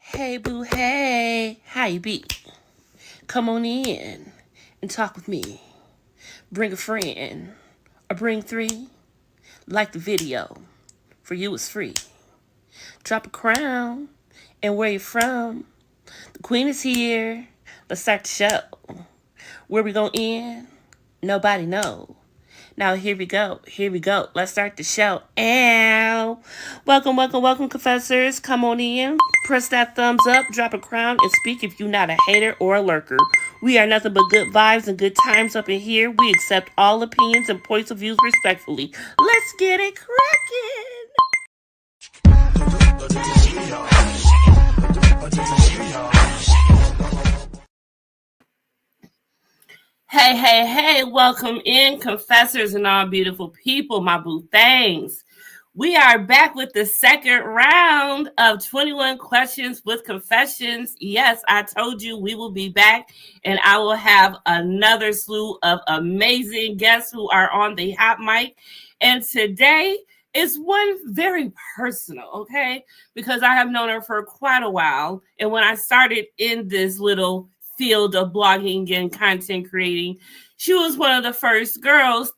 Hey boo, hey, how you be? Come on in and talk with me. Bring a friend or bring three. Like the video, for you it's free. Drop a crown and where you from. The queen is here. Let's start the show. Where we gonna end? Nobody know. Now here we go. Here we go. Let's start the show. Ow. Welcome, welcome, welcome, confessors. Come on in. Press that thumbs up, drop a crown, and speak if you're not a hater or a lurker. We are nothing but good vibes and good times up in here. We accept all opinions and points of views respectfully. Let's get it cracking. Hey, hey, hey, welcome in, confessors and all beautiful people, my boo things. We are back with the second round of 21 questions with confessions. Yes, I told you we will be back, and I will have another slew of amazing guests who are on the hot mic. And today is one very personal, okay? Because I have known her for quite a while. And when I started in this little field of blogging and content creating, she was one of the first girls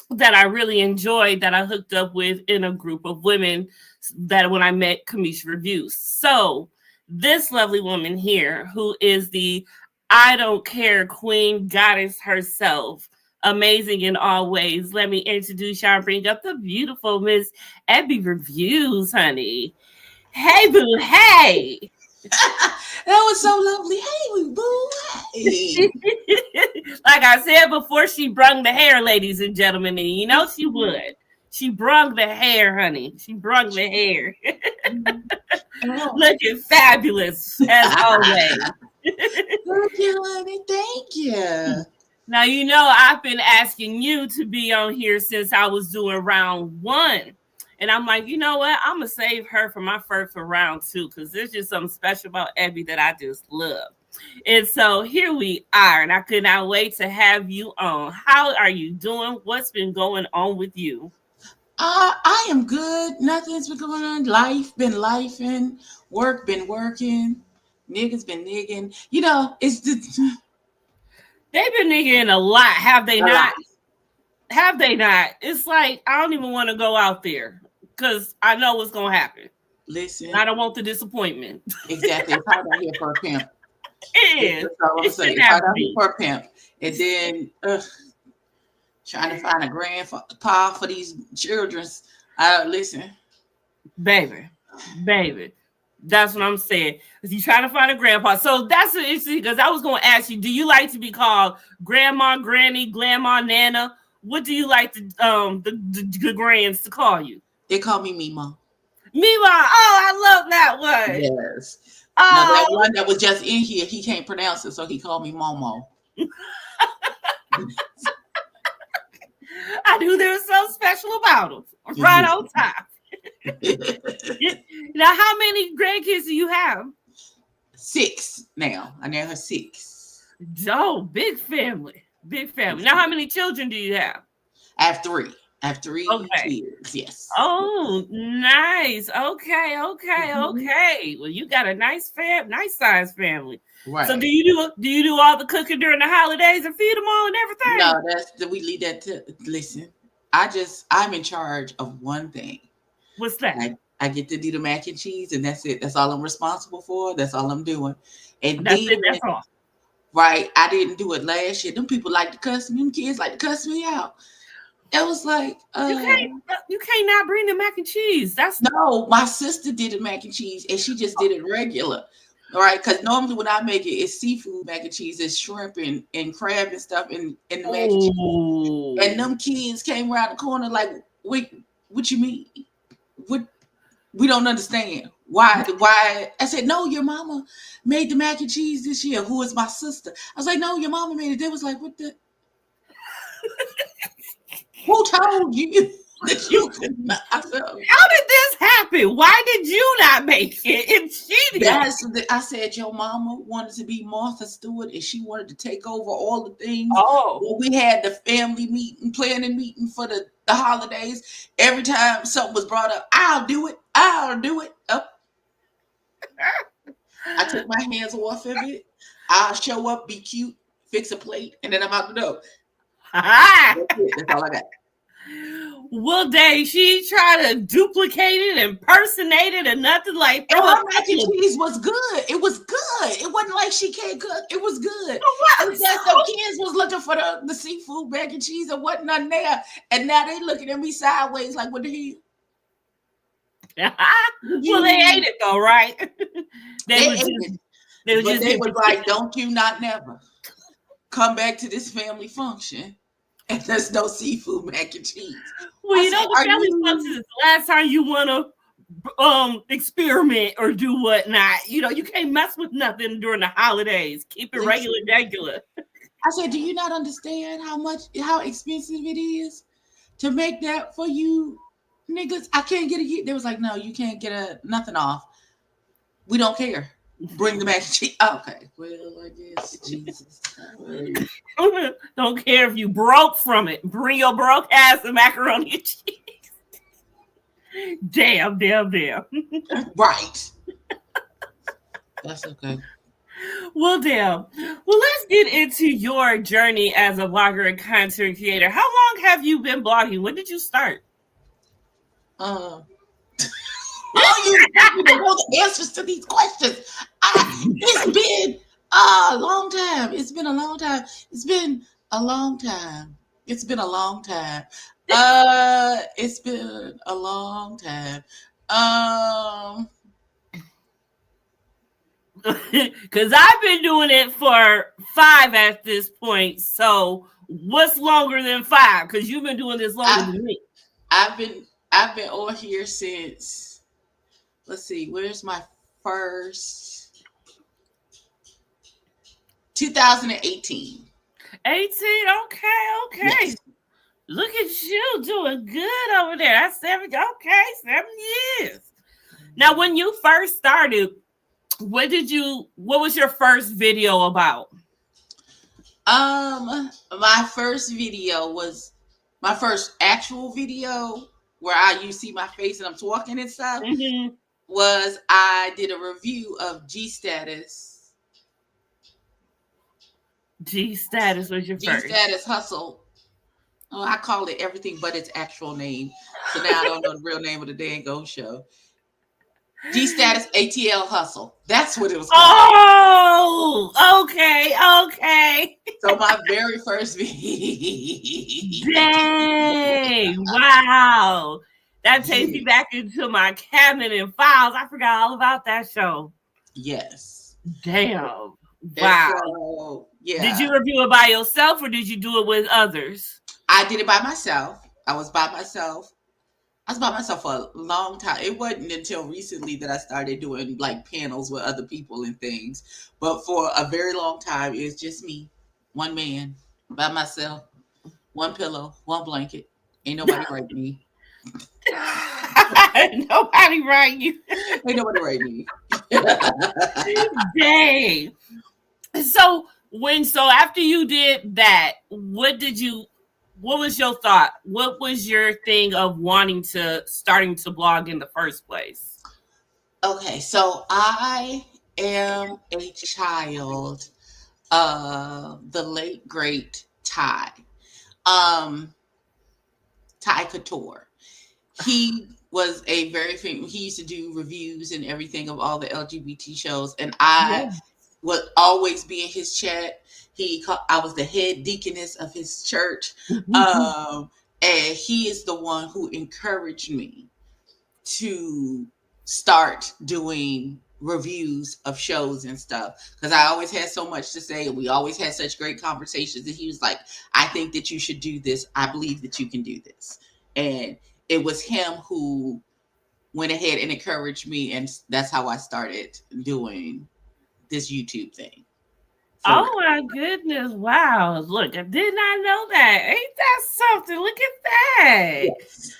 that I really enjoyed that I hooked up with in a group of women that when I met Kamisha Reviews. So this lovely woman here, who is the I don't care queen goddess herself, amazing in all ways. Let me introduce y'all and bring up the beautiful Miss Ebbie Reviews, honey. Hey boo, hey. That was so lovely. Hey, boo. Hey. Like I said before, she brung the hair, ladies and gentlemen, and you know she would. She brung the hair, honey. She brung the hair. Looking fabulous as always. Thank you, honey. Thank you. Now, you know, I've been asking you to be on here since I was doing round one. And I'm like, you know what? I'm going to save her for my first for round two because there's just something special about Ebbie that I just love. And so here we are. And I could not wait to have you on. How are you doing? What's been going on with you? I am good. Nothing's been going on. Life been lifing. Work been working. Niggas been nigging. You know, it's just They've been nigging a lot. Have they a not? lot. Have they not? It's like, I don't even want to go out there because I know what's going to happen. Listen. I don't want the disappointment. Exactly. If I got here for a pimp. It is. That's all I'm saying. If I got here for a pimp. And then trying to find a grandpa for these children. Listen. Baby. That's what I'm saying. Is you trying to find a grandpa? So that's an interesting because I was going to ask you, do you like to be called grandma, granny, grandma, nana? What do you like to the grands to call you? They call me Mima. Mima. Oh, I love that one. Yes. Oh. Now that one that was just in here, he can't pronounce it, so he called me Momo. I knew there was something special about him. Right on top. Now, how many grandkids do you have? 6 now. I now have 6. Oh, big family. Big family. Now, how many children do you have? I have 3. I have 3 kids. Yes. Oh, nice. Okay. Well, you got a nice size family. Right. So do you do all the cooking during the holidays and feed them all and everything? No, we leave that to listen. I'm in charge of one thing. What's that? I get to do the mac and cheese, and that's it. That's all I'm responsible for. That's all I'm doing. And that's all. Right. I didn't do it last year. Them people like to cuss me. Them kids like to cuss me out. It was like you can't not bring the mac and cheese. No, my sister did the mac and cheese, and she just did it regular. All right, because normally when I make it, it's seafood mac and cheese, it's shrimp and crab and stuff in the mac and cheese. And them kids came around the corner like, wait, what you mean? What? We don't understand. Why? I said, no, your mama made the mac and cheese this year. Who is my sister? I was like, no, your mama made it. They was like, what the? Who told you that you could not? How did this happen? Why did you not make it? And she did. I said your mama wanted to be Martha Stewart and she wanted to take over all the things. Oh. Well, we had the family meeting, planning meeting for the holidays. Every time something was brought up, I'll do it. Up. I took my hands off of it. I'll show up, be cute, fix a plate, and then I'm out the door. That's it. That's all I got. Well, dang, she tried to duplicate it, impersonate it, and nothing like that. And her mac and cheese was good. It was good. It wasn't like she can't cook. It was good. And the kids was looking for the seafood mac and cheese and wasn't none there. And now they looking at me sideways like, what the hell? Well, they ate it though, right? They ate it. They was like, don't you not never come back to this family function. And there's no seafood mac and cheese. Well, you know, the family function is the last time you want to experiment or do whatnot. You know, you can't mess with nothing during the holidays. Keep it regular. I said, do you not understand how expensive it is to make that for you niggas? I can't get it. They was like, no, you can't get nothing off. We don't care. Bring the mac and cheese. Okay. Well, I guess Jesus. Don't care if you broke from it. Bring your broke ass the macaroni and cheese. Damn. Right. That's okay. Well, damn. Well, let's get into your journey as a blogger and content creator. How long have you been blogging? When did you start? You know the answers to these questions. It's been a long time. It's been a long time. It's been a long time. It's been a long time. It's been a long time. Because I've been doing it for 5 at this point. So what's longer than 5? Because you've been doing this longer than me. I've been on here since, let's see, where's my first? 2018. 18, okay. Yes. Look at you doing good over there. That's 7 years. Now, when you first started, what was your first video about? My first video was my first actual video where you see my face and I'm talking and stuff. Mm-hmm. Was I did a review of G-Status. G-Status was your first. G-Status Hustle. Oh, I call it everything but its actual name. So now I don't know the real name of the dang go show. G-Status ATL Hustle. That's what it was called. Oh, okay. So my very first video. Dang, wow. That takes me back into my cabinet and files. I forgot all about that show. Yes. Damn. Wow. So, yeah. Did you review it by yourself or did you do it with others? I did it by myself. I was by myself for a long time. It wasn't until recently that I started doing like panels with other people and things. But for a very long time, it was just me, one man, by myself, one pillow, one blanket. Ain't nobody write me. Nobody write you. Ain't nobody write me. Dang. So after you did that, what was your thought? What was your thing of starting to blog in the first place? Okay, so I am a child of the late great Ty Couture. He was a very famous, he used to do reviews and everything of all the LGBT shows, and I would always be in his chat. I was the head deaconess of his church. And he is the one who encouraged me to start doing reviews of shows and stuff. Because I always had so much to say. And we always had such great conversations. And he was like, I think that you should do this. I believe that you can do this. And it was him who went ahead and encouraged me. And that's how I started doing this YouTube thing. Oh my goodness. Wow. Look, I did not know that. Ain't that something? Look at that. Yes.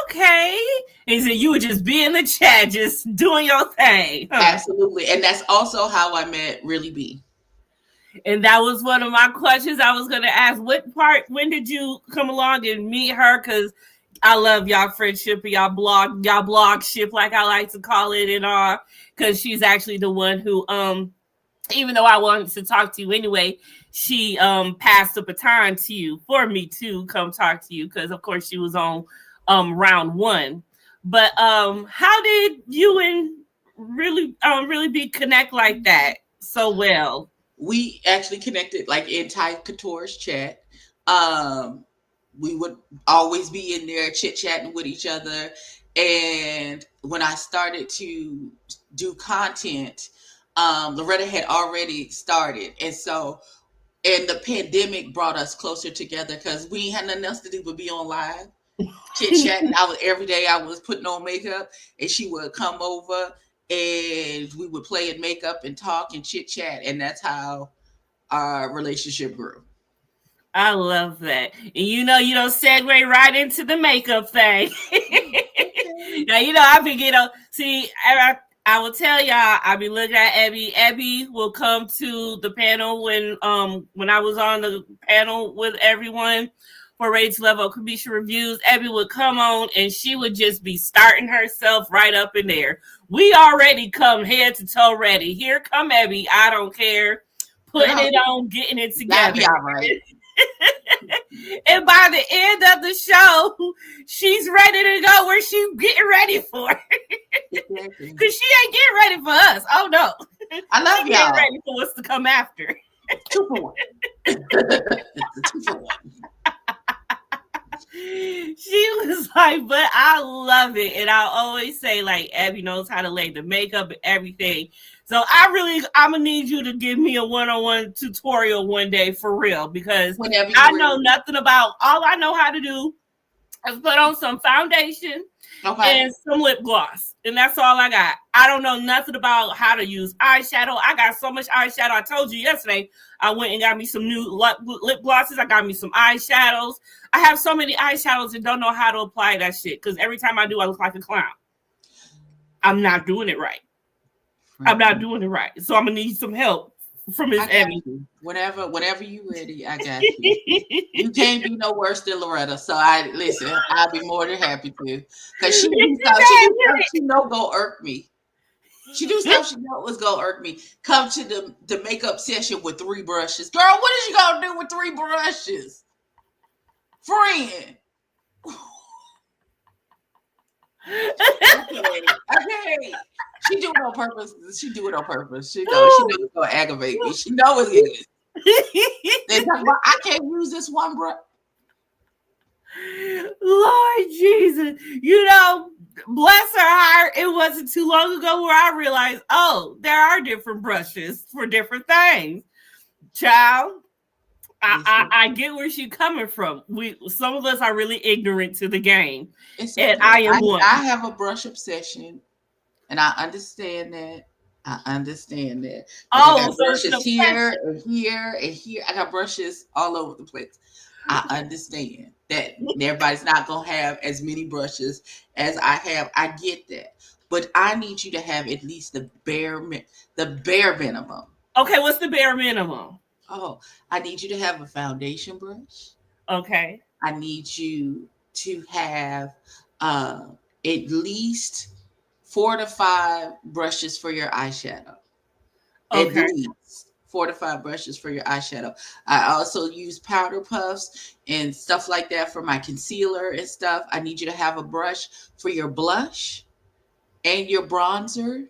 Okay. He said you would just be in the chat, just doing your thing. Absolutely. And that's also how I met Really B. And that was one of my questions I was going to ask. When did you come along and meet her? Because I love y'all friendship, y'all blog ship, like I like to call it, and all, because she's actually the one who, even though I wanted to talk to you anyway, she passed the baton to you for me to come talk to you, because of course she was on round one. But how did you and really be connect like that so well? We actually connected like in Ty Couture's chat. We would always be in there chit-chatting with each other. And when I started to do content, Loretta had already started. And the pandemic brought us closer together because we had nothing else to do but be on live, chit-chatting. Every day I was putting on makeup, and she would come over and we would play in makeup and talk and chit-chat. And that's how our relationship grew. I love that. And you don't segue right into the makeup thing. Now, I be see, I will tell y'all, I be looking at Ebbie. Ebbie will come to the panel when I was on the panel with everyone for Rage Level Kamisha Reviews. Ebbie would come on and she would just be starting herself right up in there. We already come head to toe ready. Here come Ebbie. I don't care. Putting it on, getting it together. All right. And by the end of the show, she's ready to go where she's getting ready for. Because she ain't getting ready for us. Oh no. I love y'all. Getting ready for what's to come after. 2 for 1. 2 for 1. She was like, but I love it. And I always say, like, Abby knows how to lay the makeup and everything. So I'm gonna need you to give me a one-on-one tutorial one day for real, because I know nothing about. All I know how to do is put on some foundation and some lip gloss, and that's all I got. I don't know nothing about how to use eyeshadow. I got so much eyeshadow. I told you yesterday I went and got me some new lip glosses. I got me some eyeshadows. I have so many eyeshadows and don't know how to apply that shit, because every time I do, I look like a clown. I'm not doing it right. I'm not doing it right. So I'm gonna need some help from Miss Emmy. Whenever you ready, I got you. You can't be no worse than Loretta. So I'll be more than happy to. Because she do stuff she know go irk me. She do stuff she know was gonna irk me. Come to the makeup session with 3 brushes. Girl, what is you gonna do with 3 brushes? Friend. Okay. She do it on purpose. She knows it's gonna aggravate me. She knows it is. They talk about, I can't use this one, bro. Lord Jesus, bless her heart. It wasn't too long ago where I realized, there are different brushes for different things. Child, I get where she's coming from. Some of us are really ignorant to the game, and I am one. I have a brush obsession. And I understand that. Oh, I got brushes here and here and here. I got brushes all over the place. I understand that everybody's not gonna have as many brushes as I have. I get that, but I need you to have at least the bare minimum. Okay, what's the bare minimum? Oh, I need you to have a foundation brush. Okay. I need you to have at least 4 to 5 brushes for your eyeshadow. Okay. At least 4 to 5 brushes for your eyeshadow. I also use powder puffs and stuff like that for my concealer and stuff. I need you to have a brush for your blush and your bronzer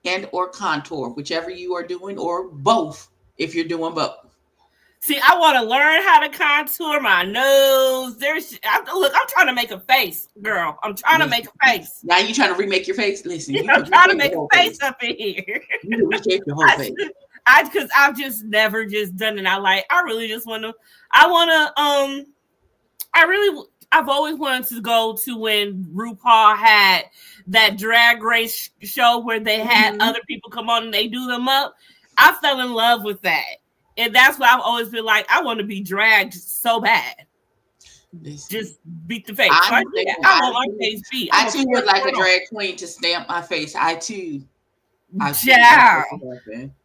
and or contour, whichever you are doing, or both if you're doing both. See, I want to learn how to contour my nose. I'm trying to make a face, girl. I'm trying to make a face. Now you trying to remake your face? Listen, I'm trying to make a face up in here. You can reshape your whole face. Because I've just never just done it. I've always wanted to go to when RuPaul had that drag race show where they had other people come on and they do them up. I fell in love with that. And that's why I've always been like, I want to be dragged so bad. Just beat the face. I want my face beat. I too would like a drag queen to stamp my face. I too. Yeah.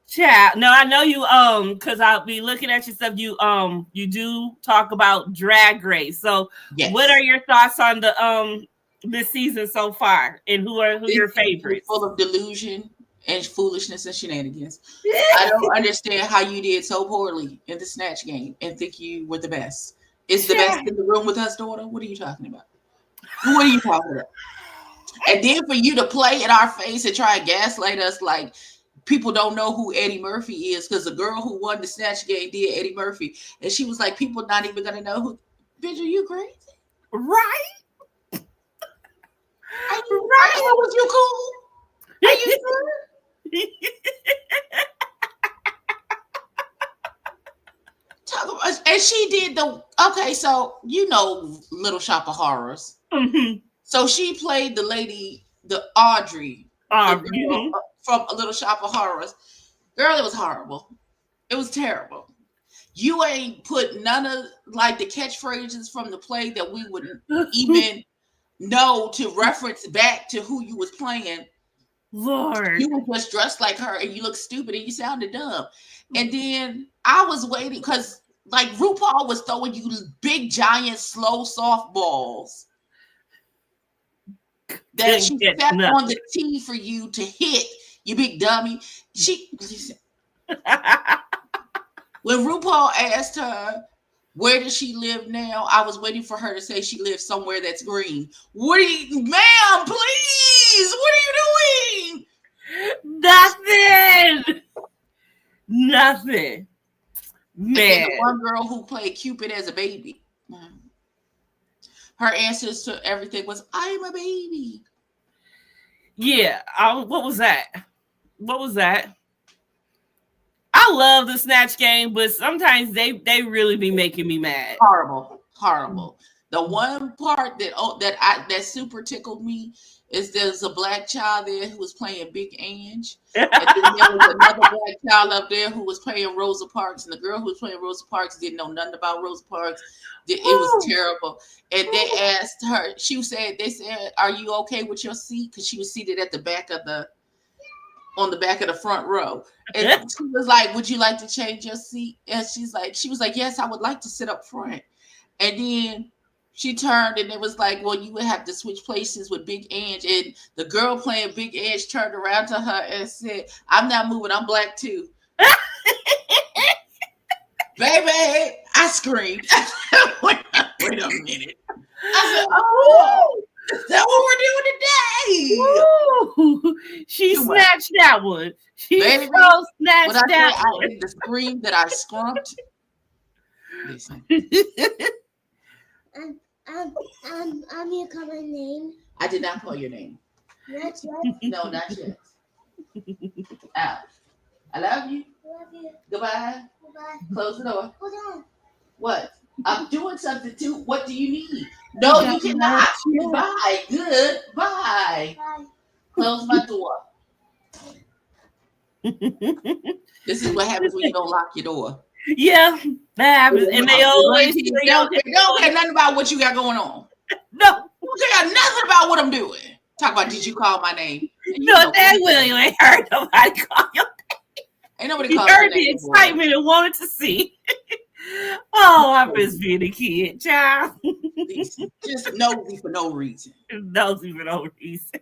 Chat. No, I know you because I'll be looking at your stuff. You do talk about Drag Race. So Yes. what are your thoughts on the this season so far? And who your favorites? Full of delusion and foolishness and shenanigans. I don't understand how you did so poorly in the Snatch Game and think you were the best. Is the best in the room with us, daughter? What are you talking about? What are you talking about? And then for you to play in our face and try and gaslight us like people don't know who Eddie Murphy is, because the girl who won the Snatch Game did Eddie Murphy. And she was like, people not even going to know who. Bitch, are you crazy? Right? Was you cool? Are you sure? And she did okay, so you know Little Shop of Horrors. Mm-hmm. So she played the lady, the Audrey, the girl from A Little Shop of Horrors. Girl, it was horrible. It was terrible. You ain't put none of like the catchphrases from the play that we would even know to reference back to who you was playing. Lord. You were just dressed like her and you look stupid and you sounded dumb. And then I was waiting because like RuPaul was throwing you big, giant, slow softballs that she stepped on the tee for you to hit, you big dummy. When RuPaul asked her, where does she live now? I was waiting for her to say she lives somewhere that's green. Ma'am, please, what are you doing? Nothing. Man. The one girl who played Cupid as a baby. Her answers to everything was, I'm a baby. Yeah. What was that? I love the Snatch Game, but sometimes they really be making me mad. Horrible. The one part that super tickled me is there's a black child there who was playing Big Ange. And then there was another black child up there who was playing Rosa Parks. And the girl who was playing Rosa Parks didn't know nothing about Rosa Parks. It was terrible. And they asked her, they said, are you okay with your seat? Because she was seated at the back on the back of the front row. And she was like, would you like to change your seat? And she was like, yes, I would like to sit up front. And then she turned and it was like, well, you would have to switch places with Big Ange. And the girl playing Big Ange turned around to her and said, I'm not moving. I'm black too. Baby, I screamed. Wait a minute. I said, oh, is that what we're doing today? She snatched that one. She snatched that one. I did the scream that I scrumped. Listen. You call my name? I did not call your name. Not yet? No, not yet. Out. I love you. Love you. Goodbye. Goodbye. Close the door. Hold on. What? I'm doing something too. What do you need? No, you cannot. Bye. Good. Bye. Bye. Close my door. This is what happens when you don't lock your door. Yeah, that happens. And they always don't care nothing about what you got going on. No. Don't care nothing about what I'm doing. Talk about, did you call my name? No, that will. You ain't heard nobody call your name. Ain't nobody call your name. You heard the excitement and wanted to see. Oh, I miss being a kid, child. Just nosy for no reason. Nosy for no reason.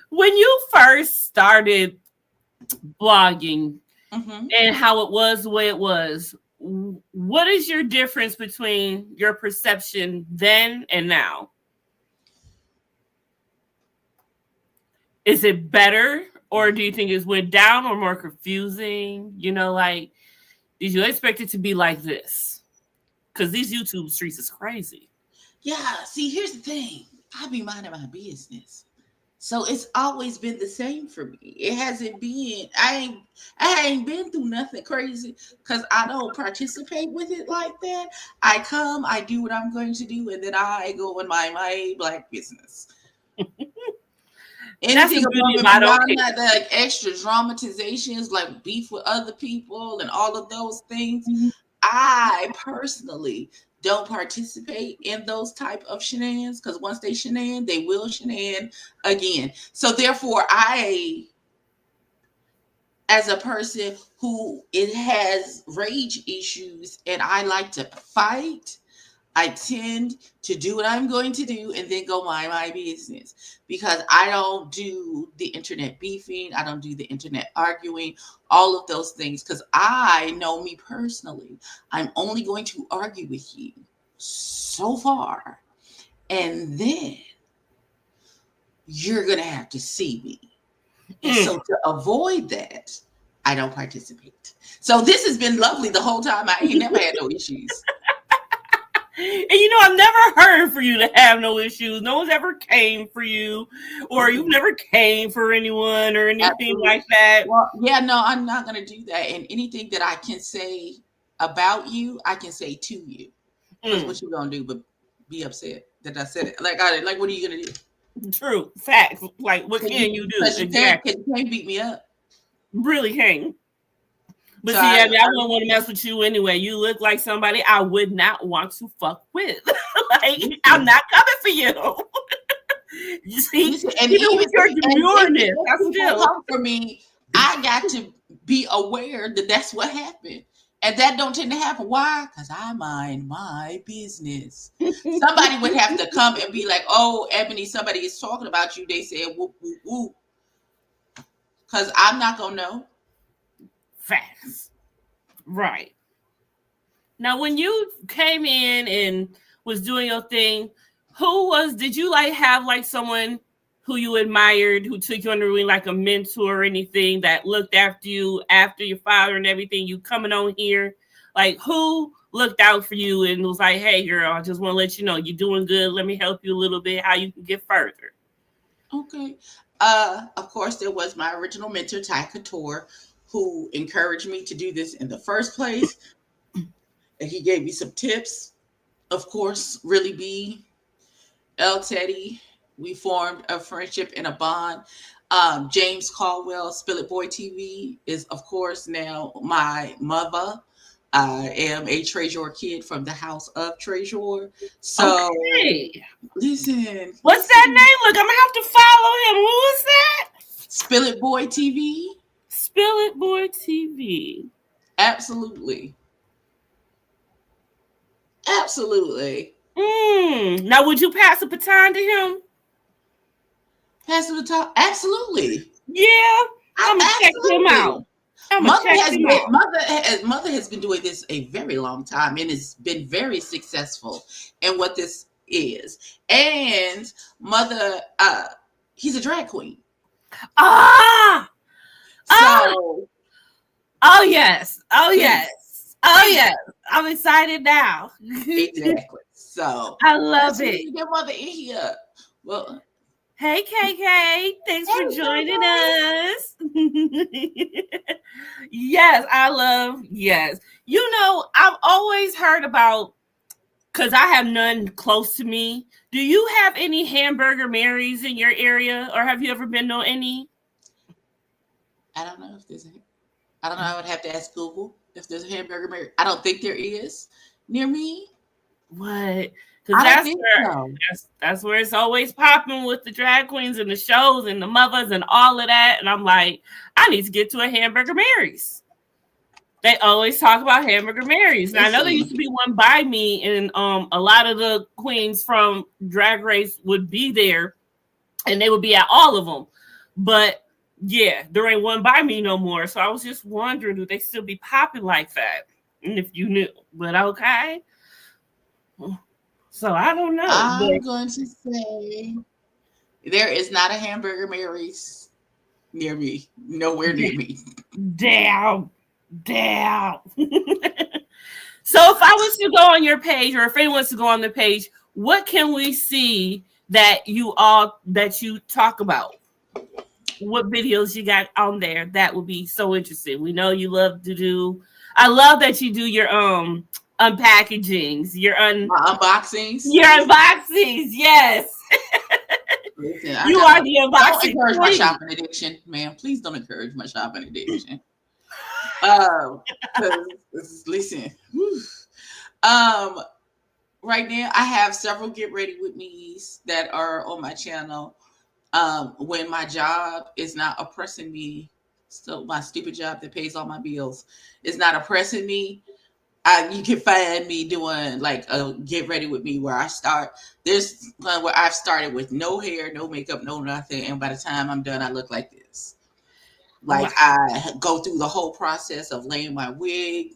When you first started blogging and how it was the way it was, what is your difference between your perception then and now? Is it better, or do you think it went down or more confusing? You know, like, did you expect it to be like this? Because these YouTube streets is crazy. Yeah, see, here's the thing. I be minding my business. So it's always been the same for me. It hasn't been, I ain't been through nothing crazy because I don't participate with it like that. I come, I do what I'm going to do, and then I go in my black business. Anything about like extra dramatizations, like beef with other people and all of those things, I personally don't participate in those type of shenanigans, because once they shenan, they will shenan again. So therefore, I as a person who it has rage issues and I like to fight, I tend to do what I'm going to do and then go mind my business, because I don't do the internet beefing. I don't do the internet arguing, all of those things, because I know me personally. I'm only going to argue with you so far, and then you're going to have to see me. And so to avoid that, I don't participate. So this has been lovely the whole time. I ain't never had no issues. And I've never heard for you to have no issues. No one's ever came for you, or you've never came for anyone or anything Absolutely. like that. Well, yeah, no, I'm not going to do that. And anything that I can say about you, I can say to you. Because what you going to do but be upset that I said it? Like, what are you going to do? True. Facts. Like, what can you do? Because you can't beat me up. Really can't. But see, I wouldn't want to mess with you anyway. You look like somebody I would not want to fuck with. Like, I'm not coming for you. You see, and even with your demureness, come for me, I got to be aware that that's what happened. And that don't tend to happen. Why? Because I mind my business. Somebody would have to come and be like, oh, Ebony, somebody is talking about you. They said, whoop, whoop, whoop. Because I'm not going to know. Facts. Right. Now, when you came in and was doing your thing, did you have someone who you admired, who took you under wing, like a mentor or anything that looked after you after your father and everything, you coming on here? Like, who looked out for you and was like, hey, girl, I just want to let you know you're doing good. Let me help you a little bit, how you can get further. Okay. Of course, there was my original mentor, Ty Couture, who encouraged me to do this in the first place. And he gave me some tips. Of course, Really B, L. Teddy, we formed a friendship and a bond. James Caldwell, Spill It Boy TV, is, of course, now my mother. I am a Treasure kid from the house of Treasure. So, listen. What's that name? Look, I'm going to have to follow him. Who is that? Spill It Boy TV. Spill It Boy TV. Absolutely. Absolutely. Now, would you pass the baton to him? Pass the baton? Absolutely. Yeah. I'm going to check him out. Mother has been doing this a very long time and has been very successful in what this is. And Mother, he's a drag queen. Oh yes. I'm excited now. Exactly. So I love it. Get Mother in here. Well, hey KK, thanks for joining us. Yes. I've always heard about, because I have none close to me. Do you have any Hamburger Marys in your area, or have you ever been to any? I don't know if there's I don't know. I would have to ask Google if there's a Hamburger Mary. I don't think there is near me. What? Because that's where it's always popping with the drag queens and the shows and the mothers and all of that. And I'm like, I need to get to a Hamburger Mary's. They always talk about Hamburger Mary's. Now, I know there used to be one by me, and a lot of the queens from Drag Race would be there, and they would be at all of them. But yeah, there ain't one by me no more. So I was just wondering, do they still be popping like that? And if you knew, but okay. So I don't know. I'm going to say there is not a Hamburger Mary's near me. Nowhere near me. Damn. So if I was to go on your page, or if anyone wants to go on the page, what can we see that you talk about? What videos you got on there? That would be so interesting. We know you love to do. I love that you do your unpackagings, your unboxings. Your unboxings, yes. Listen, you are the unboxing. Don't encourage my shopping addiction, ma'am. Please don't encourage my shopping addiction. Listen. Right now I have several get ready with me's that are on my channel. When my job is not oppressing me So my stupid job that pays all my bills is not oppressing me. You can find me doing like a get ready with me where I start. There's one where I've started with no hair, no makeup, no nothing, and by the time I'm done, I look like this. Like Wow. I go through the whole process of laying my wig,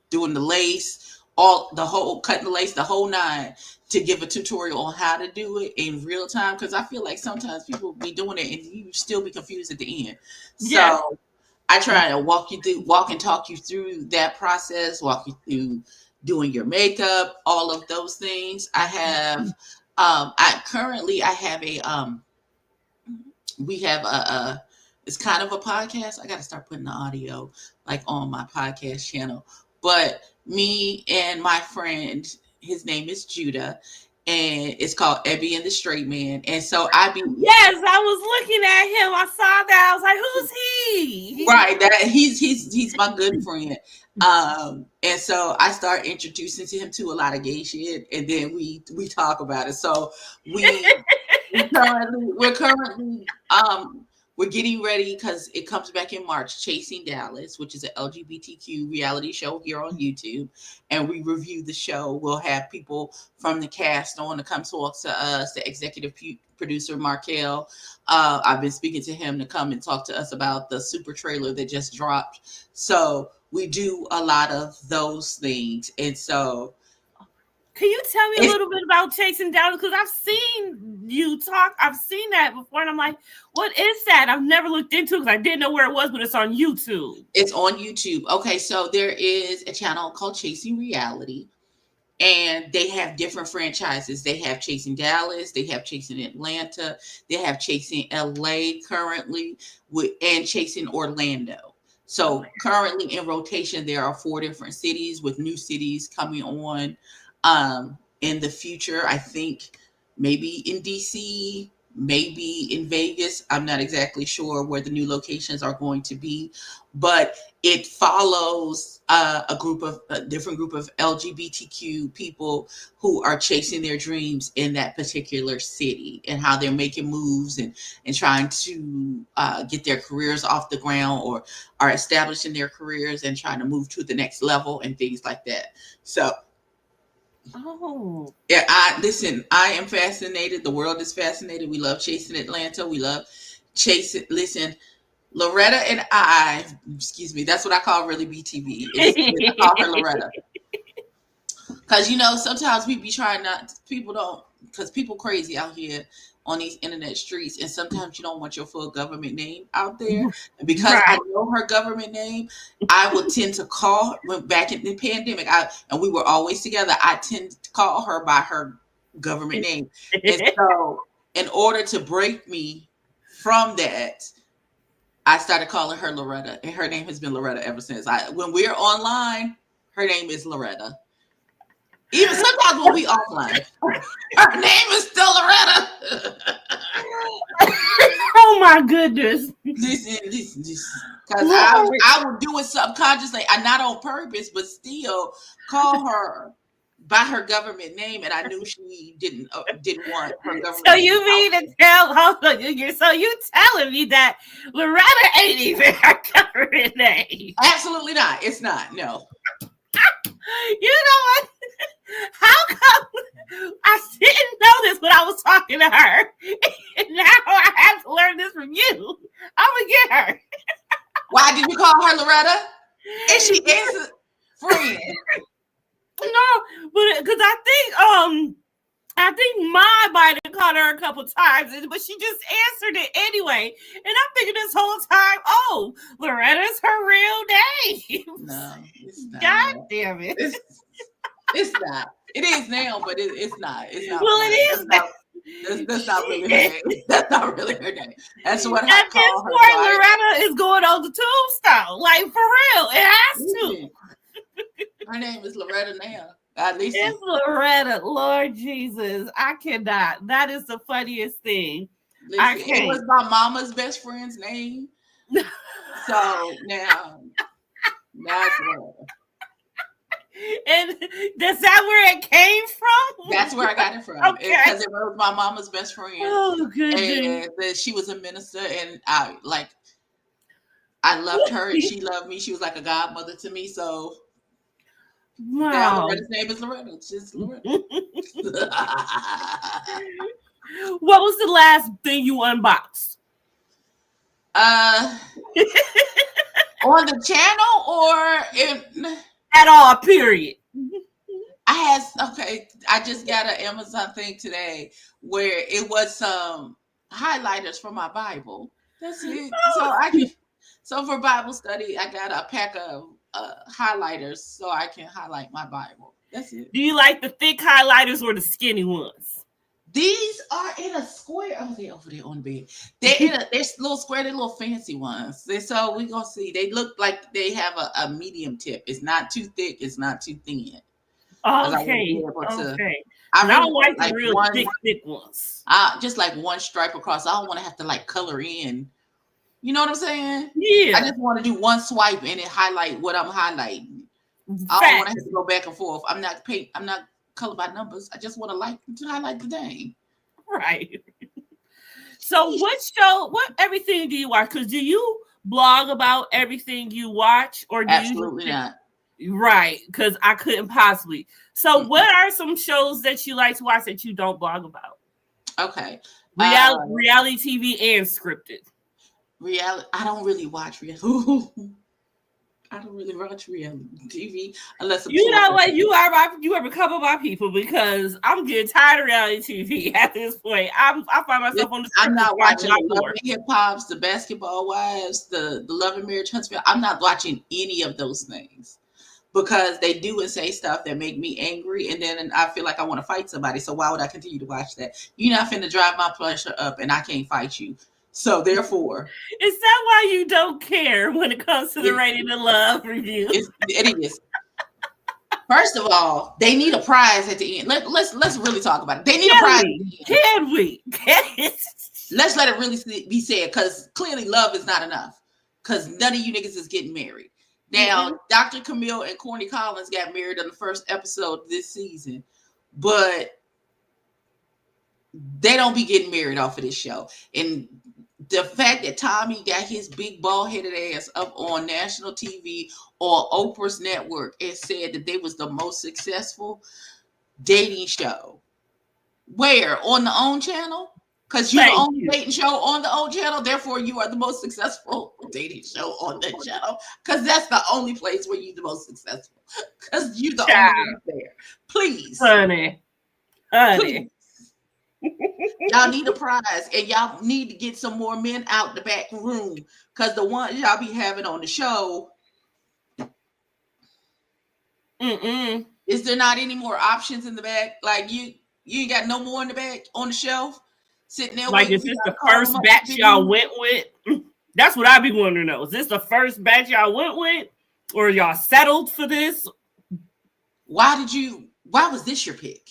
doing the lace, all the whole cutting the lace, the whole nine, to give a tutorial on how to do it in real time. Because I feel like sometimes people be doing it and you still be confused at the end. Yes. So I try to walk and talk you through that process, walk you through doing your makeup, all of those things. I have, I have we have it's kind of a podcast. I got to start putting the audio like on my podcast channel. But me and my friend, his name is Judah, and it's called Ebbie and the Straight Man. And so Yes, I was looking at him. I saw that. I was like, "Who's he?" right, that he's my good friend. And so I start introducing to him to a lot of gay shit, and then we talk about it. So we're currently we're getting ready because it comes back in March, Chasing Dallas, which is an LGBTQ reality show here on YouTube. And we review the show. We'll have people from the cast on to come talk to us, the executive producer, Markel. I've been speaking to him to come and talk to us about the super trailer that just dropped. So we do a lot of those things. And so can you tell me a little bit about Chasing Dallas? Because I've seen you talk. I've seen that before, and I'm like, what is that? I've never looked into it because I didn't know where it was, but it's on YouTube. It's on YouTube. Okay, so there is a channel called Chasing Reality, and they have different franchises. They have Chasing Dallas, they have Chasing Atlanta, they have Chasing LA currently, and Chasing Orlando. So currently in rotation, there are 4 different cities with new cities coming on. In the future, I think maybe in DC, maybe in Vegas. I'm not exactly sure where the new locations are going to be, but it follows a different group of LGBTQ people who are chasing their dreams in that particular city, and how they're making moves and trying to get their careers off the ground, or are establishing their careers and trying to move to the next level and things like that. So yeah, I am fascinated. The world is fascinated. We love Chasing Atlanta. We love chasing. Listen, Loretta and I, excuse me, that's what I call really BTB. I call her Loretta. Because, sometimes we be trying because people crazy out here on these internet streets, and sometimes you don't want your full government name out there. And because I know her government name, I would tend to call her, back in the pandemic, and we were always together, I tend to call her by her government name. And so in order to break me from that, I started calling her Loretta, and her name has been Loretta ever since. When we're online, her name is Loretta. Even sometimes when we offline, her name is still Loretta. Oh my goodness! Listen, because I would do it subconsciously, and not on purpose, but still call her by her government name, and I knew she didn't want her government. So you mean to tell? So you telling me that Loretta ain't even her government name? Absolutely not. It's not. No. You know what? How come I didn't know this when I was talking to her? And now I have to learn this from you. I'm gonna get her. Why did you call her Loretta? And she is a friend. No, but because I think Ma might have called her a couple times, but she just answered it anyway. And I'm thinking this whole time, oh, Loretta's her real name. No, it's not. God damn it. It's not. It is now, but it's not. It's not. Well, it is now. That's not really her name. That's not really her name. That's what I call her. At this point, Loretta is going on the tombstone. Like, for real. It has to. Her name is Loretta now. It's Loretta. Lord Jesus. I cannot. That is the funniest thing. Listen, I can't. It was my mama's best friend's name. So now it's Loretta. And is that where it came from? That's where I got it from. Okay. Because it was my mama's best friend. Oh, goodness. And she was a minister, and I I loved her and she loved me. She was like a godmother to me. So now Wow. Loretta's name is Loretta. It's just Loretta. What was the last thing you unboxed? On the channel or in At all, period. I just got an Amazon thing today where it was some highlighters for my Bible. That's it. So for Bible study, I got a pack of highlighters so I can highlight my Bible. That's it. Do you like the thick highlighters or the skinny ones? These are in a square. Oh, they're over there on the bed. They're little square. They're little fancy ones. So we're gonna see. They look like they have a medium tip. It's not too thick. It's not too thin. Okay. I don't like the real thick ones. Just like one stripe across. I don't want to have to like color in. You know what I'm saying? Yeah. I just want to do one swipe and it highlight what I'm highlighting. I don't want to have to go back and forth. I'm not color by numbers. I just want to highlight the name. Right. So what everything do you watch? Because do you blog about everything you watch or do Absolutely not? Right, because I couldn't possibly. So what are some shows that you like to watch that you don't blog about? Okay. Reality TV and scripted. Reality. I don't really watch reality. I don't really watch reality TV unless you know what you are becoming my people because I'm getting tired of reality TV at this point. I find myself on the. I'm not watching the Hip Hops, the Basketball Wives, the Love and Marriage Huntsville. I'm not watching any of those things because they do and say stuff that make me angry, and then I feel like I want to fight somebody. So why would I continue to watch that? You're not finna drive my pleasure up, and I can't fight you. So therefore, is that why you don't care when it comes to the Rating to Love review? It is. First of all, they need a prize at the end. Let's really talk about it. They need a prize. Can we? Let's let it really be said because clearly love is not enough because none of you niggas is getting married. Now, Dr. Camille and Corny Collins got married in the first episode this season, but they don't be getting married off of this show. And the fact that Tommy got his big bald-headed ass up on national TV or Oprah's network and said that they was the most successful dating show. Where? On the OWN channel? Because you're the only dating show on the OWN channel. Therefore, you are the most successful dating show on that channel. Because that's the only place where you're the most successful. Because you're the only one there. Please. Honey. Please. Y'all need a prize and y'all need to get some more men out the back room because the ones y'all be having on the show. Is there not any more options in the back? Like you ain't got no more in the back on the shelf sitting there. Like is this the first batch y'all went with? That's what I be wondering though. Is this the first batch y'all went with, or y'all settled for this? Why was this your pick?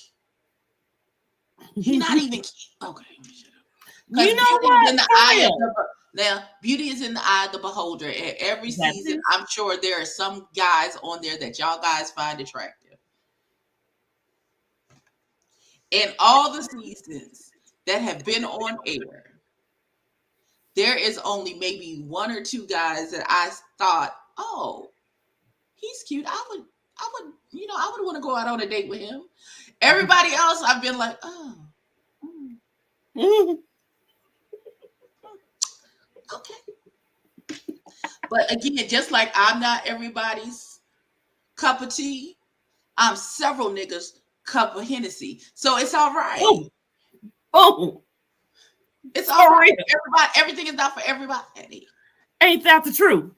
You're not even okay. You know what? Now, beauty is in the eye of the beholder. And every season, I'm sure there are some guys on there that y'all guys find attractive. In all the seasons that have been on air, there is only maybe one or two guys that I thought, oh, he's cute. I would want to go out on a date with him. Everybody else, I've been like, oh. Okay. But again, just like I'm not everybody's cup of tea, I'm several niggas' cup of Hennessy. So it's all right. Oh. It's all right. Everything is not for everybody. Ain't that the truth?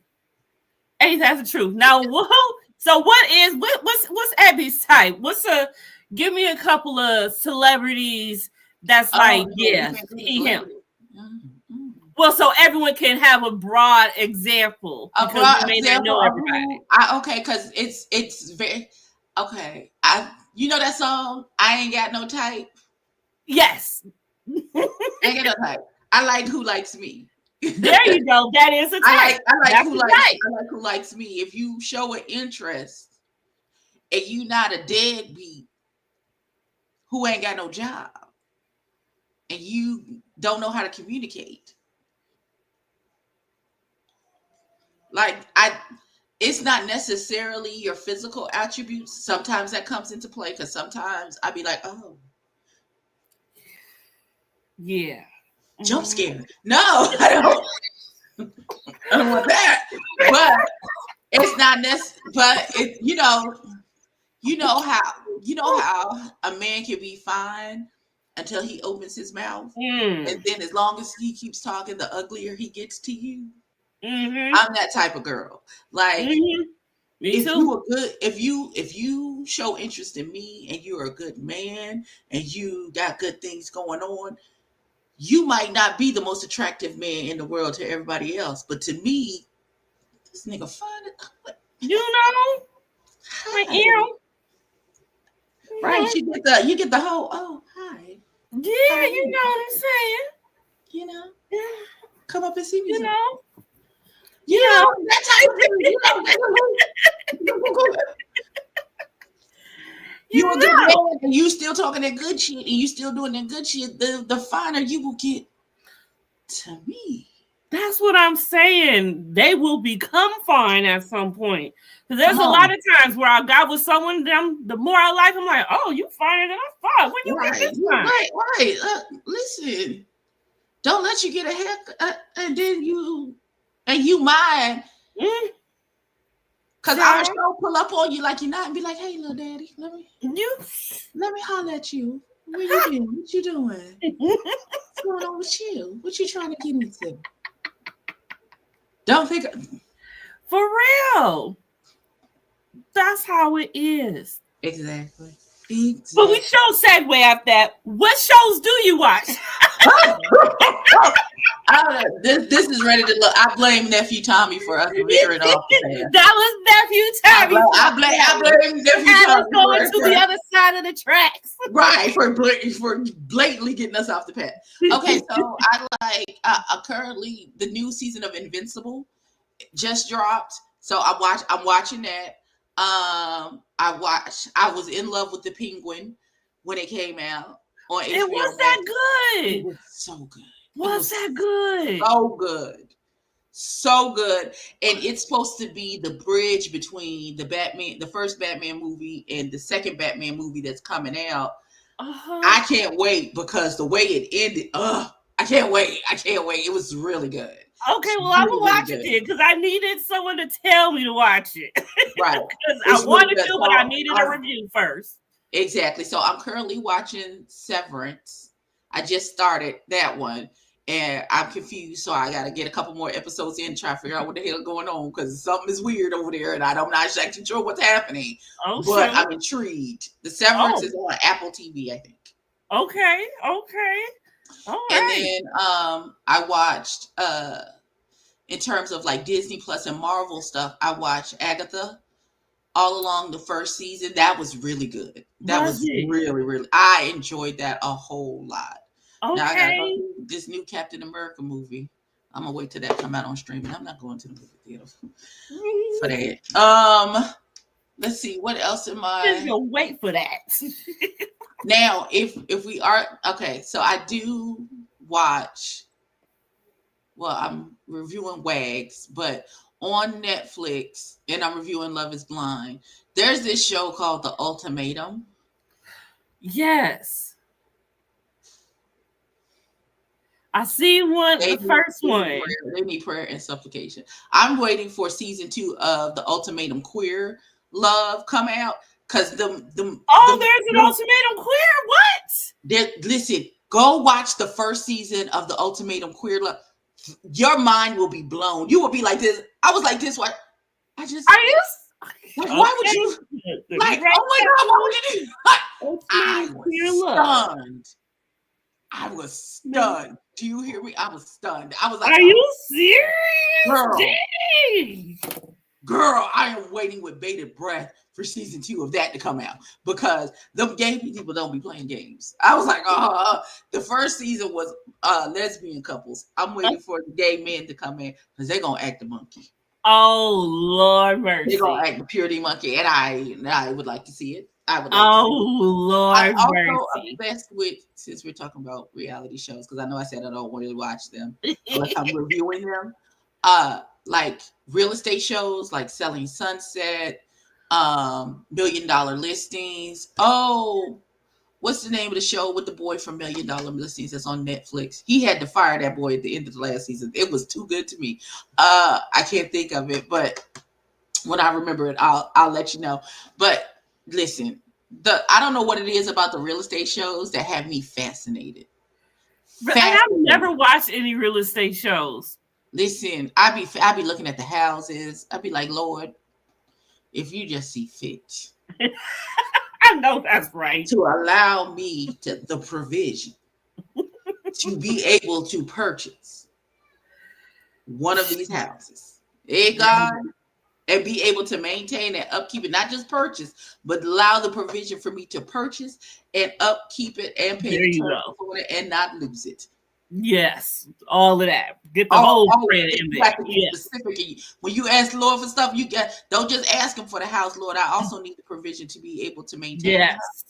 Now, what's Ebbie's type? Give me a couple of celebrities that's him. Well, so everyone can have a broad example because you may not know everybody. Because it's very okay. You know that song, I Ain't Got No Type? Yes. Ain't got no type. I like who likes me. There you go. That is a type. I like who likes me. If you show an interest and you not a deadbeat who ain't got no job and you don't know how to communicate, Like it's not necessarily your physical attributes. Sometimes that comes into play because sometimes I'd be like, oh, yeah. jump scare. No, I don't want that. But it's not necessary. But it, you know how a man can be fine until he opens his mouth, and then as long as he keeps talking, the uglier he gets to you. I'm that type of girl. Like, if you show interest in me and you're a good man and you got good things going on, you might not be the most attractive man in the world to everybody else, but to me, this nigga fine. My ear. Right? You get the whole, oh, hi. Yeah, you know what I'm saying. You know, come up and see me. You know that type of thing. You a good man, and you still talking that good shit, and you still doing that good shit. The finer you will get to me. That's what I'm saying. They will become fine at some point. Because there's a lot of times where I got with someone, the more I like them, like, oh, you finer than I thought. When you get this time? Right. Listen, don't let you get a haircut, and then you mind. Because I will pull up on you like you're not and be like, hey, little daddy, let me holler at you. Where you been? What you doing? What's going on with you? What you trying to get into? Don't think for real. That's how it is. Exactly. But we show segue after that. What shows do you watch? This is ready to look. I blame Nephew Tommy for us veering off the path. That was Nephew Tommy. I blame Nephew Tommy going to the other side of the tracks. Right, for blatantly getting us off the path. Okay, so I currently, the new season of Invincible just dropped. So I'm watching that. I was in love with the Penguin when it came out on HBO. It was that good. It was so good. Was that good? So good. And it's supposed to be the bridge between the first Batman movie and the second Batman movie that's coming out. I can't wait because the way it ended, I can't wait. It was really good. Okay, well, I will watch it then because I needed someone to tell me to watch it. Right. Because I wanted to, but I needed a review first. Exactly. So I'm currently watching Severance. I just started that one and I'm confused. So I got to get a couple more episodes in to try to figure out what the hell is going on because something is weird over there and I'm not exactly sure what's happening. But I'm intrigued. The Severance is on Apple TV, I think. Okay. All right. And then I watched in terms of like Disney Plus and Marvel stuff, I watched Agatha all along the first season. That was really good. That was really, I enjoyed that a whole lot. Okay. Now I gotta go to this new Captain America movie. I'm gonna wait till that come out on streaming. I'm not going to the movie theater for that. Let's see, what else am I? Just gonna wait for that. Now, if we are okay, so I do watch. Well, I'm reviewing WAGs, but on Netflix, and I'm reviewing Love Is Blind. There's this show called The Ultimatum. Yes, I see one. The first one. They need prayer and supplication. I'm waiting for season 2 of The Ultimatum Queer Love come out. Because there's an Ultimatum Queer. What? Listen, go watch the first season of The Ultimatum Queer Love. Your mind will be blown. You will be like this. I was like this. What? Are you? Like, why would you? Like, oh my God, why would you do? I was stunned. Do you hear me? I was stunned. I was like, are you serious? Girl, I am waiting with bated breath for season 2 of that to come out because them gay people don't be playing games. I was like, the first season was lesbian couples. I'm waiting for the gay men to come in because they're gonna act the monkey. Oh Lord mercy! They're gonna act the purity monkey, and I would like to see it. I would. Lord I'm also mercy! Obsessed with, since we're talking about reality shows, because I know I said I don't want to watch them unless I'm reviewing them. like real estate shows like Selling Sunset, $1 Million Listings. Oh, what's the name of the show with the boy from $1 Million Listings that's on Netflix? He had to fire that boy at the end of the last season. It was too good to me. I can't think of it, but when I remember it, I'll let you know. But listen, I don't know what it is about the real estate shows that have me fascinated. I've never watched any real estate shows. Listen, I be looking at the houses. I'd be like, Lord, if you just see fit. I know that's right. To allow me the provision to be able to purchase one of these houses. Hey, God. And be able to maintain and upkeep it, not just purchase, but allow the provision for me to purchase and upkeep it and pay the terms for it and not lose it. Yes, all of that. Get the whole credit in there. Yes. Specific. When you ask the Lord for stuff, don't just ask Him for the house, Lord. I also need the provision to be able to maintain the house.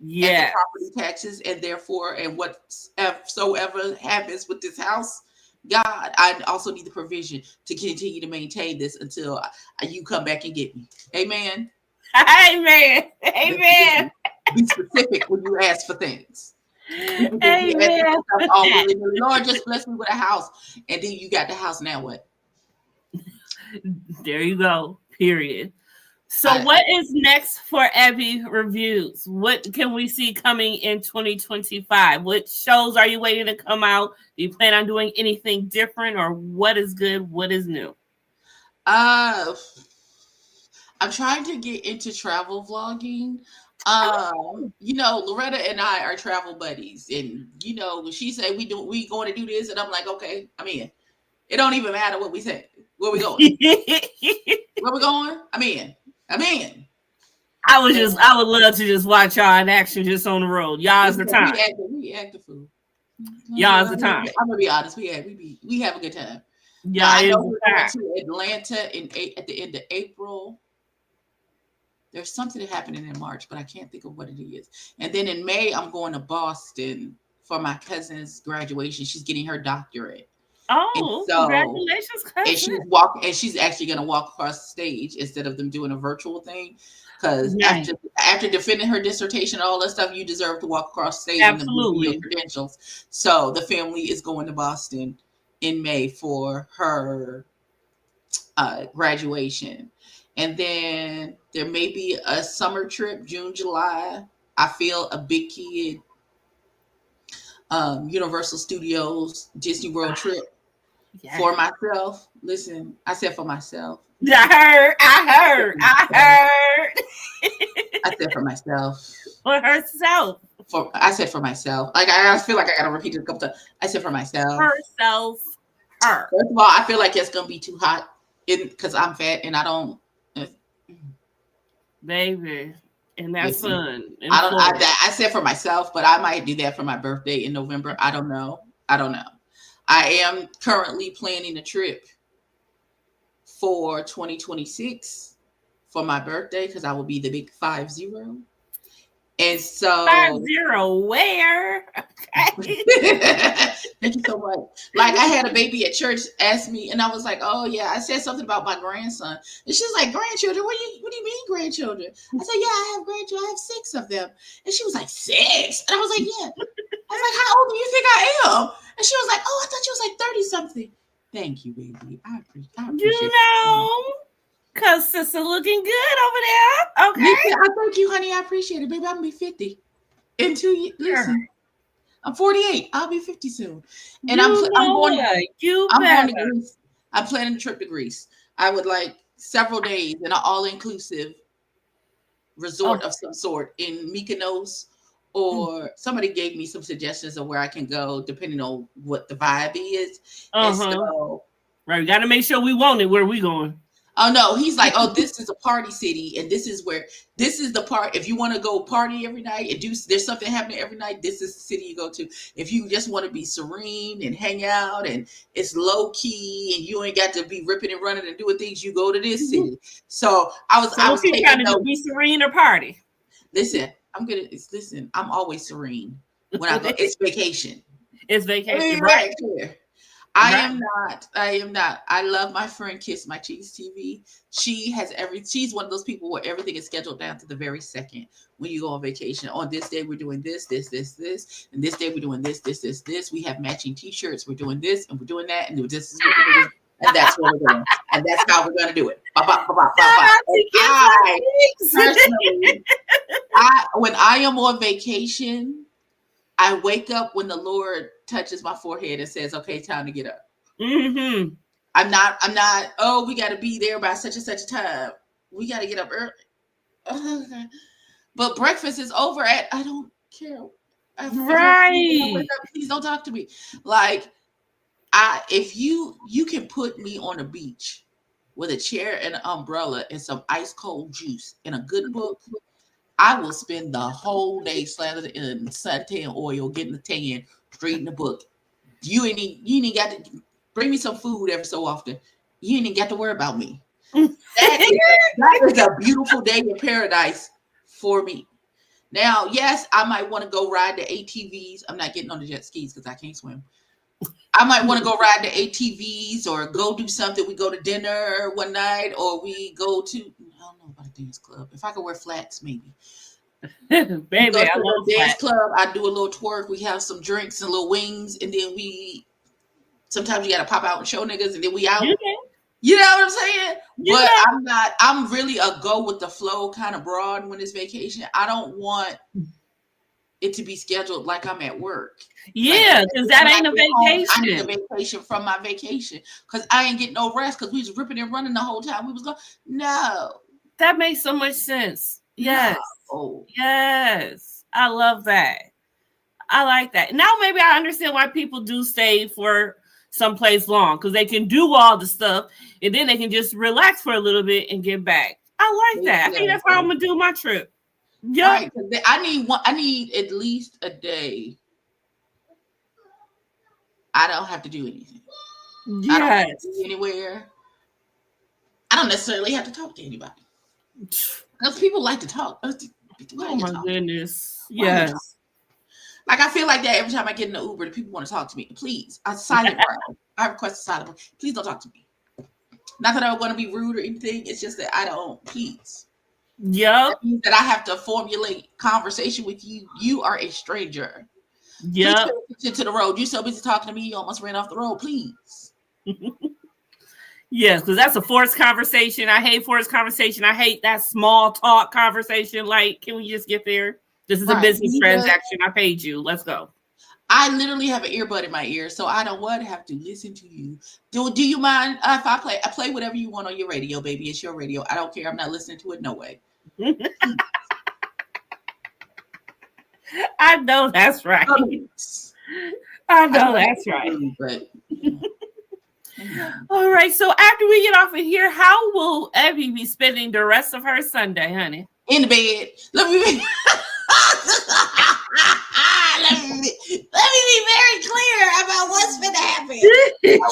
Yes. And the property taxes, and therefore, and whatsoever happens with this house, God, I also need the provision to continue to maintain this until you come back and get me. Amen. Amen. Amen. Be specific when you ask for things. Amen. Lord, just bless me with a house. And then you got the house. Now what? There you go. Period. So what is next for Ebbie Reviews? What can we see coming in 2025? What shows are you waiting to come out? Do you plan on doing anything different, or what is good? What is new? I'm trying to get into travel vlogging. Loretta and I are travel buddies, and when she say we going to do this, and I'm like, okay, I'm in. It don't even matter what we say. Where we going? Where we going? I'm in. I would love to just watch y'all in action just on the road. Y'all's the time. We act the fool. Y'all's the time. I'm gonna be honest. We have a good time. Yeah, I know we're going to Atlanta at the end of April. There's something happening in March, but I can't think of what it is. And then in May, I'm going to Boston for my cousin's graduation. She's getting her doctorate. Oh, congratulations, cousin. And she's actually going to walk across the stage instead of them doing a virtual thing. Because after defending her dissertation and all that stuff, you deserve to walk across the stage. Absolutely. And your credentials. So the family is going to Boston in May for her graduation. And then there may be a summer trip, June, July. I feel a big kid, Universal Studios, Disney World trip for myself. Listen, I said for myself. I heard. I said for myself. For herself. I said for myself. Like I feel like I gotta repeat it a couple times. I said for myself. Herself. Her. First of all, I feel like it's gonna be too hot because I'm fat and I don't. Baby, and that's fun. I said for myself, but I might do that for my birthday in November. I don't know. I am currently planning a trip for 2026 for my birthday because I will be the big 50. And so 50 where? Okay. Thank you so much. Like I had a baby at church ask me, and I was like, "Oh yeah," I said something about my grandson, and she's like, "Grandchildren? What do you mean grandchildren?" I said, "Yeah, I have grandchildren. I have 6 of them." And she was like, 6? And I was like, "Yeah." I was like, "How old do you think I am?" And she was like, "Oh, I thought you was like 30 something." Thank you, baby. I appreciate because sister looking good over there. Okay. I thank you, honey. I appreciate it, baby. I'm gonna be 50 in 2 years. Listen, I'm 48. I'll be 50 soon, and I'm going to Greece. I'm planning a trip to Greece. I would like several days in an all-inclusive resort of some sort in Mykonos, or somebody gave me some suggestions of where I can go depending on what the vibe is. And so, right, we got to make sure we want it. Where we going? Oh no, he's like, oh, this is a party city, and this is the part. If you want to go party every night and there's something happening every night, this is the city you go to. If you just want to be serene and hang out and it's low key and you ain't got to be ripping and running and doing things, you go to this city. So I was trying to be serene or party. Listen, I'm always serene when I go. It's vacation. It's vacation, right here. I am not. I am not. I love my friend Kiss My Cheese TV. She's one of those people where everything is scheduled down to the very second when you go on vacation. On this day, we're doing this. And this day we're doing this. We have matching t-shirts. We're doing this and we're doing that. And this is what we're doing. And that's what we're doing. And that's how we're gonna do it. I personally, when I am on vacation, I wake up when the Lord touches my forehead and says, okay, time to get up. Mm-hmm. I'm not, oh, we got to be there by such and such a time. We got to get up early. But breakfast is over at, I don't care. Right. Please don't talk to me. Like, if you can put me on a beach with a chair and an umbrella and some ice cold juice and a good book, I will spend the whole day slathered in suntan oil, getting the tan, reading the book. You ain't even got to bring me some food every so often. You ain't even got to worry about me. That is a beautiful day in paradise for me. Now, yes, I might want to go ride the ATVs. I'm not getting on the jet skis because I can't swim. I might want to go ride the ATVs or go do something. We go to dinner one night or we go to, I don't know about a dance club. If I could wear flats, maybe. Baby, I love the dance club. I do a little twerk. We have some drinks and little wings. And then sometimes you got to pop out and show niggas and then we out. You know what I'm saying? But I'm really a go with the flow kind of broad when it's vacation. I don't want it to be scheduled like I'm at work. Yeah, because that ain't a vacation. I need a vacation from my vacation because I ain't getting no rest because we was ripping and running the whole time we was going. No. That makes so much sense. Yes. No. Yes. I love that. I like that. Now maybe I understand why people do stay for someplace long because they can do all the stuff and then they can just relax for a little bit and get back. I like that. I think that's how I'm gonna do my trip. Yeah, right. I need at least a day. I don't have to do anything. Yes. I don't have to be anywhere. I don't necessarily have to talk to anybody. Because people like to talk. Oh my goodness. Yes. Like I feel like that every time I get in the Uber, the people want to talk to me. Please, I request a silent. Please don't talk to me. Not that I want to be rude or anything. It's just that I don't. Please. Yep. That means that I have to formulate conversation with you. You are a stranger. Yep. Please pay attention to the road. You're so busy talking to me, you almost ran off the road. Please. Yes, because that's a forced conversation. I hate forced conversation. I hate that small talk conversation. Like, can we just get there? This is a business transaction. I paid you. Let's go. I literally have an earbud in my ear, so I don't have to listen to you. Do you mind if I play whatever you want on your radio, baby? It's your radio. I don't care. I'm not listening to it. No way. I know that's right. I know that's right. But all right. So after we get off of here, how will Ebbie be spending the rest of her Sunday, honey? In the bed. Let me be very clear about what's going to happen. Tell us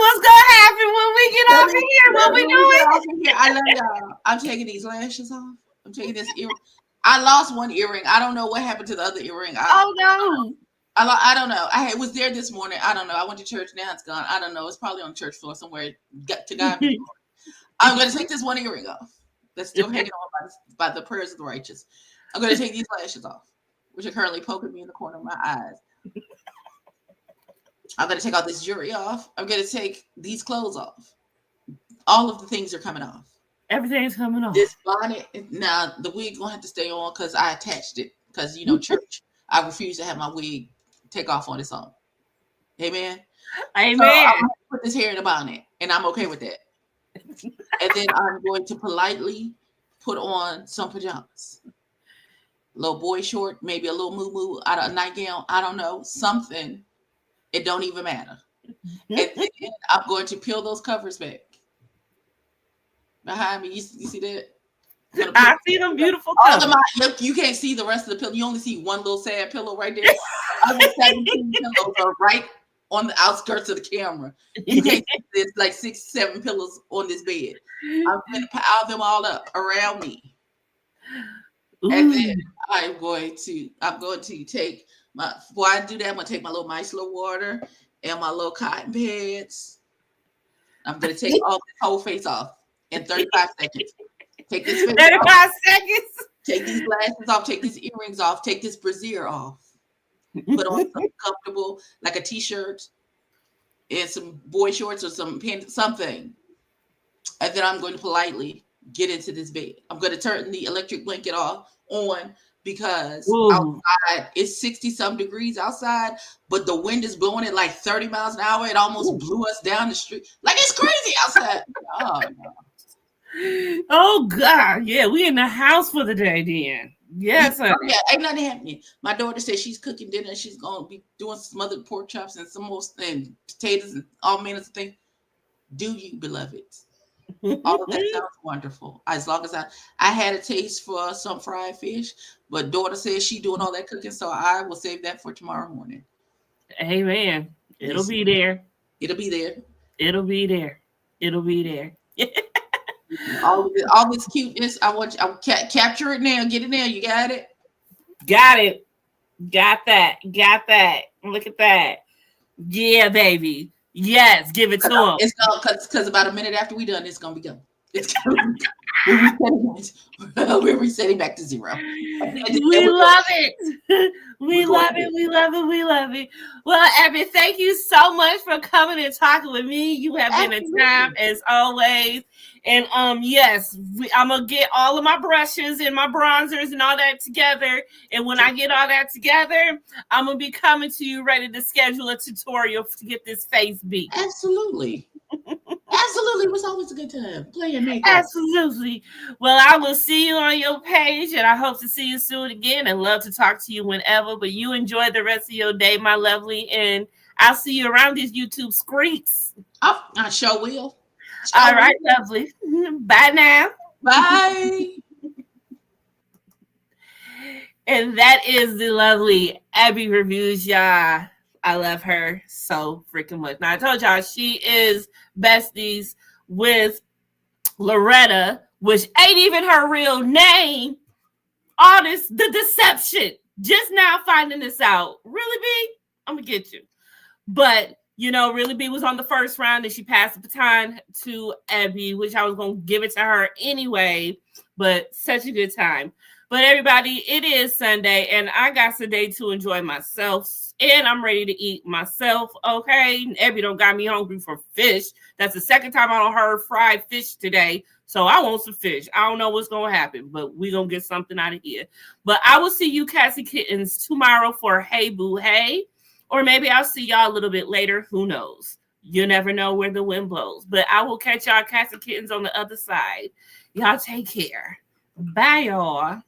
what's going to happen when we get off of here. What we doing? I love y'all. I'm taking these lashes off. I'm taking this earring. I lost one earring. I don't know what happened to the other earring. Oh no. I don't know. I was there this morning. I don't know. I went to church. Now it's gone. I don't know. It's probably on the church floor somewhere. To God. I'm going to take this one earring off. That's still hanging on by the prayers of the righteous. I'm going to take these lashes off, which are currently poking me in the corner of my eyes. I'm going to take all this jewelry off. I'm going to take these clothes off. All of the things are coming off. Everything's coming off. This bonnet, now the wig's going to have to stay on because I attached it. Because, church, I refuse to have my wig take off on its own. Amen? Amen. So I'm going to put this hair in a bonnet, and I'm okay with that. And then I'm going to politely put on some pajamas. A little boy short, maybe a little moo-moo, a nightgown, I don't know, something. It don't even matter. And then I'm going to peel those covers back. Behind me, you see that? I see them beautiful covers. You can't see the rest of the pillow. You only see one little sad pillow right there. Other 17 pillows are right on the outskirts of the camera. You can't see there's like 6-7 pillows on this bed. I'm going to pile them all up around me. Ooh. And then I'm going to take before I do that, I'm going to take my little micellar water and my little cotton pads. I'm gonna take all this whole face off in 35 seconds. Take this face 35 off. seconds. Take these glasses off. Take these earrings off. Take this brassiere off. Put on something comfortable, like a t-shirt and some boy shorts or some pants, something. And then I'm going to politely get into this bed. I'm going to turn the electric blanket on because outside it's 60-some degrees outside, but the wind is blowing at like 30 miles an hour. It almost blew us down the street. Like, it's crazy outside. Oh, no. Oh God, yeah, we in the house for the day then. Yes, yeah, ain't nothing happening. My daughter said she's cooking dinner and she's gonna be doing smothered pork chops and some more and potatoes and all manners of things. Do you, beloved? All of that sounds wonderful. As long as I had a taste for some fried fish, but daughter says she doing all that cooking, so I will save that for tomorrow morning. Amen. It'll be there. It'll be there. It'll be there. It'll be there. all this cuteness. I'll capture it now. Get it now. You got it. Got it. Got that. Got that. Look at that. Yeah, baby. Yes, give it to him. It's gonna because about a minute after we done, it's gonna be done. It's gonna we're resetting back to zero. We love it. We love it. We love it. We love it. Well, Abby, thank you so much for coming and talking with me. You have been a time as always. And yes, I'm gonna get all of my brushes and my bronzers and all that together. And when I get all that together, I'm gonna be coming to you ready to schedule a tutorial to get this face beat. Absolutely. Absolutely. It was always a good time playing makeup. Absolutely. Well, I will see you on your page, and I hope to see you soon again and love to talk to you whenever. But you enjoy the rest of your day, my lovely, and I'll see you around these YouTube streets. Oh, I sure will. All right, lovely. Bye now. Bye. And that is the lovely Ebbie Reviews, y'all. I love her so freaking much. Now, I told y'all she is besties with Loretta, which ain't even her real name. All this, the deception. Just now finding this out. Really, B? I'm going to get you. But, you know, Really B was on the first round and she passed the baton to Ebbie, which I was going to give it to her anyway. But such a good time. But everybody, it is Sunday and I got some day to enjoy myself. And I'm ready to eat myself, okay? Ebbie don't got me hungry for fish. That's the second time I don't heard fried fish today. So I want some fish. I don't know what's going to happen, but we're going to get something out of here. But I will see you cats and kittens tomorrow for Hey Boo Hey. Or maybe I'll see y'all a little bit later. Who knows? You never know where the wind blows. But I will catch y'all cats and kittens on the other side. Y'all take care. Bye, y'all.